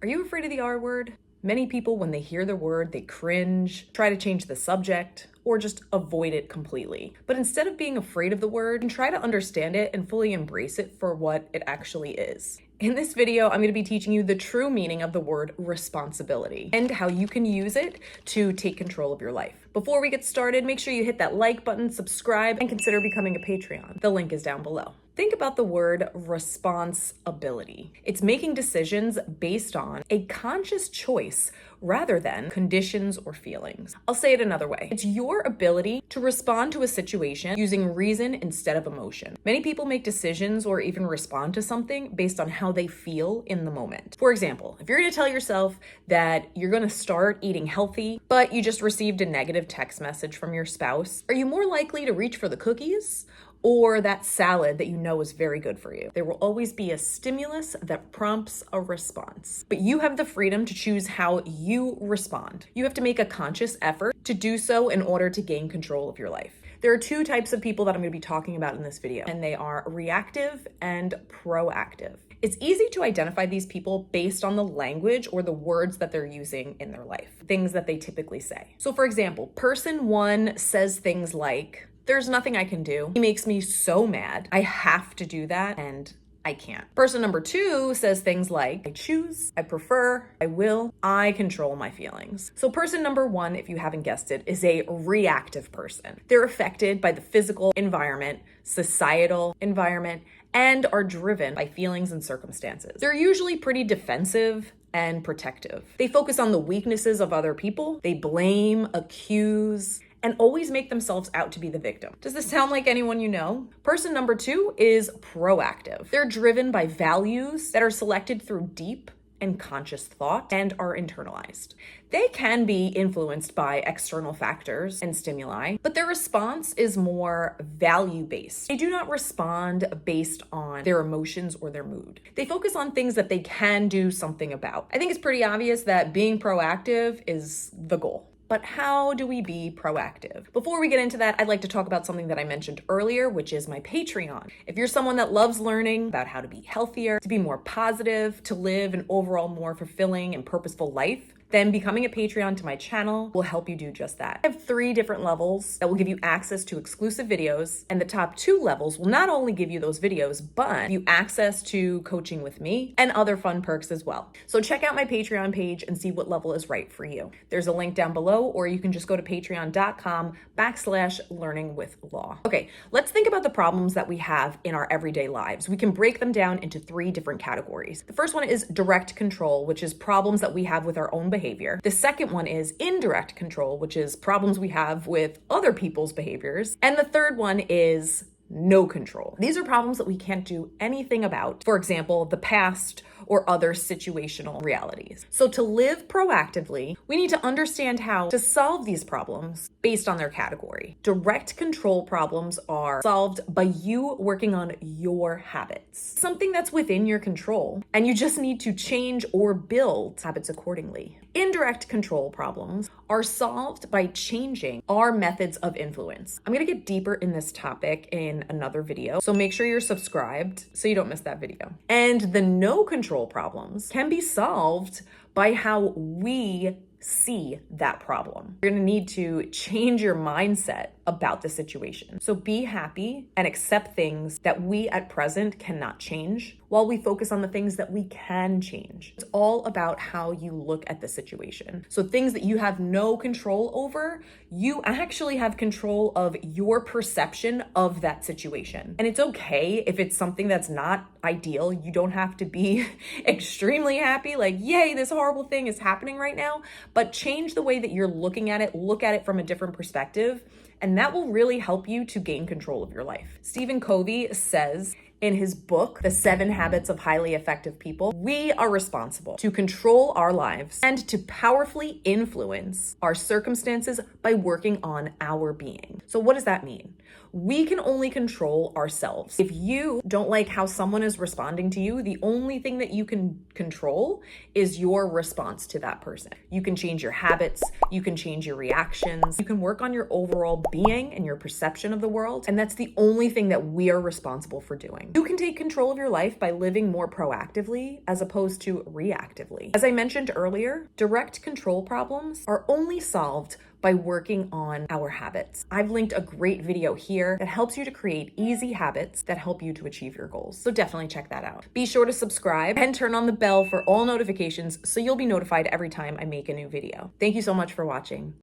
Are you afraid of the R word? Many people, when they hear the word, they cringe, try to change the subject, or just avoid it completely. But instead of being afraid of the word, try to understand it and fully embrace it for what it actually is. In this video, I'm going to be teaching you the true meaning of the word responsibility and how you can use it to take control of your life. Before we get started, make sure you hit that like button, subscribe, and consider becoming a Patreon. The link is down below. Think about the word responsibility. It's making decisions based on a conscious choice rather than conditions or feelings. I'll say it another way. It's your ability to respond to a situation using reason instead of emotion. Many people make decisions or even respond to something based on how they feel in the moment. For example, if you're going to tell yourself that you're going to start eating healthy, but you just received a negative text message from your spouse, are you more likely to reach for the cookies or that salad that you know is very good for you? There will always be a stimulus that prompts a response. But you have the freedom to choose how you respond. You have to make a conscious effort to do so in order to gain control of your life. There are two types of people that I'm going to be talking about in this video, and they are reactive and proactive. It's easy to identify these people based on the language or the words that they're using in their life, things that they typically say. So for example, person one says things like, "There's nothing I can do. He makes me so mad. I have to do that and I can't." Person number two says things like, "I choose, I prefer, I will, I control my feelings." So person number one, if you haven't guessed it, is a reactive person. They're affected by the physical environment, societal environment, and are driven by feelings and circumstances. They're usually pretty defensive and protective. They focus on the weaknesses of other people. They blame, accuse, and always make themselves out to be the victim. Does this sound like anyone you know? Person number two is proactive. They're driven by values that are selected through deep and conscious thought and are internalized. They can be influenced by external factors and stimuli, but their response is more value-based. They do not respond based on their emotions or their mood. They focus on things that they can do something about. I think it's pretty obvious that being proactive is the goal. But how do we be proactive? Before we get into that, I'd like to talk about something that I mentioned earlier, which is my Patreon. If you're someone that loves learning about how to be healthier, to be more positive, to live an overall more fulfilling and purposeful life, then becoming a Patreon to my channel will help you do just that. I have 3 different levels that will give you access to exclusive videos, and the top 2 levels will not only give you those videos, but give you access to coaching with me and other fun perks as well. So check out my Patreon page and see what level is right for you. There's a link down below, or you can just go to patreon.com/learningwithlaw. Okay, let's think about the problems that we have in our everyday lives. We can break them down into 3 different categories. The first one is direct control, which is problems that we have with our own behavior. The second one is indirect control, which is problems we have with other people's behaviors. And the third one is no control. These are problems that we can't do anything about. For example, the past or other situational realities. So to live proactively, we need to understand how to solve these problems based on their category. Direct control problems are solved by you working on your habits, something that's within your control, and you just need to change or build habits accordingly. Indirect control problems are solved by changing our methods of influence. I'm going to get deeper in this topic in another video, so make sure you're subscribed so you don't miss that video. And the no control problems can be solved by how we see that problem. You're going to need to change your mindset about the situation. So be happy and accept things that we at present cannot change while we focus on the things that we can change. It's all about how you look at the situation. So things that you have no control over, you actually have control of your perception of that situation. And it's okay if it's something that's not ideal. You don't have to be extremely happy, like, yay, this horrible thing is happening right now, but change the way that you're looking at it, look at it from a different perspective, and that will really help you to gain control of your life. Stephen Covey says in his book, The 7 Habits of Highly Effective People, we are responsible to control our lives and to powerfully influence our circumstances by working on our being. So what does that mean? We can only control ourselves. If you don't like how someone is responding to you, the only thing that you can control is your response to that person. You can change your habits, you can change your reactions, you can work on your overall being and your perception of the world, and that's the only thing that we are responsible for doing. You can take control of your life by living more proactively as opposed to reactively. As I mentioned earlier, direct control problems are only solved by working on our habits. I've linked a great video here that helps you to create easy habits that help you to achieve your goals. So definitely check that out. Be sure to subscribe and turn on the bell for all notifications so you'll be notified every time I make a new video. Thank you so much for watching.